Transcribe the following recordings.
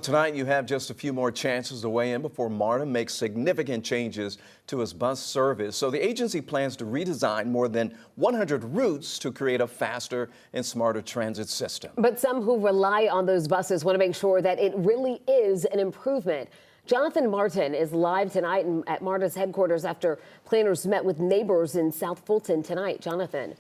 Tonight, you have just a few more chances to weigh in before MARTA makes significant changes to its bus service. So the agency plans to redesign more than 100 routes to create a faster and smarter transit system. But some who rely on those buses want to make sure that it really is an improvement. Jonathan Martin is live tonight at MARTA's headquarters after planners met with neighbors in South Fulton tonight. Jonathan.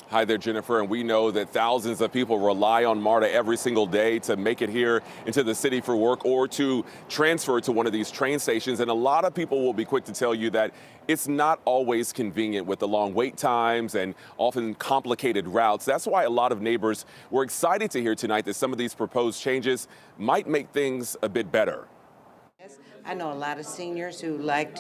Hi there, Jennifer, and we know that thousands of people rely on MARTA every single day to make it here into the city for work or to transfer to one of these train stations. And a lot of people will be quick to tell you that it's not always convenient with the long wait times and often complicated routes. That's why a lot of neighbors were excited to hear tonight that some of these proposed changes might make things a bit better. I know a lot of seniors who want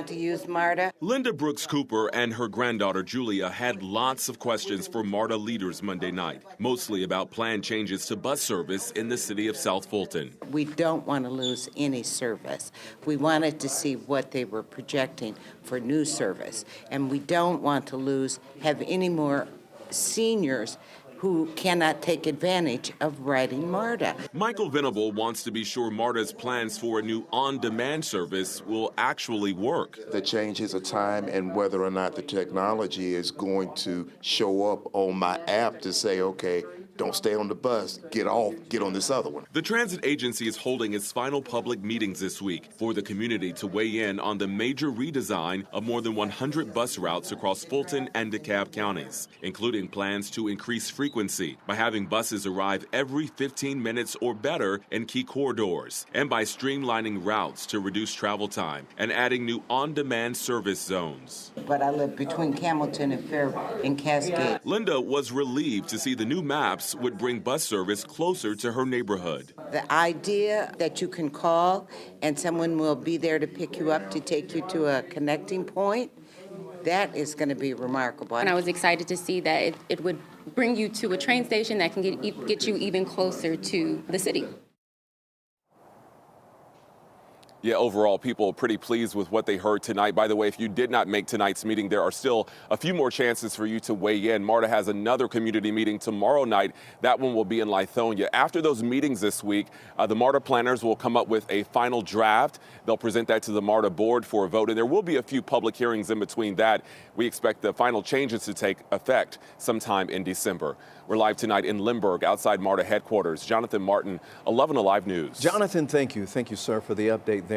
to use MARTA. Linda Brooks Cooper and her granddaughter Julia had lots of questions for MARTA leaders Monday night, mostly about planned changes to bus service in the city of South Fulton. We don't want to lose any service. We wanted to see what they were projecting for new service, and we don't want to have any more seniors who cannot take advantage of riding MARTA. Michael Venable wants to be sure MARTA's plans for a new on-demand service will actually work. The changes of time and whether or not the technology is going to show up on my app to say, okay, don't stay on the bus, get off, get on this other one. The transit agency is holding its final public meetings this week for the community to weigh in on the major redesign of more than 100 bus routes across Fulton and DeKalb counties, including plans to increase frequency by having buses arrive every 15 minutes or better in key corridors, and by streamlining routes to reduce travel time and adding new on-demand service zones. But I live between Campbellton and Cascade. Linda was relieved to see the new maps would bring bus service closer to her neighborhood. The idea that you can call and someone will be there to pick you up to take you to a connecting point, that is going to be remarkable. And I was excited to see that it would bring you to a train station that can get you even closer to the city. Yeah, overall, people are pretty pleased with what they heard tonight. By the way, if you did not make tonight's meeting, there are still a few more chances for you to weigh in. MARTA has another community meeting tomorrow night. That one will be in Lithonia. After those meetings this week, the MARTA planners will come up with a final draft. They'll present that to the MARTA board for a vote, and there will be a few public hearings in between that. We expect the final changes to take effect sometime in December. We're live tonight in Lindbergh, outside MARTA headquarters. Jonathan Martin, 11 Alive News. Jonathan, thank you. Thank you, sir, for the update there.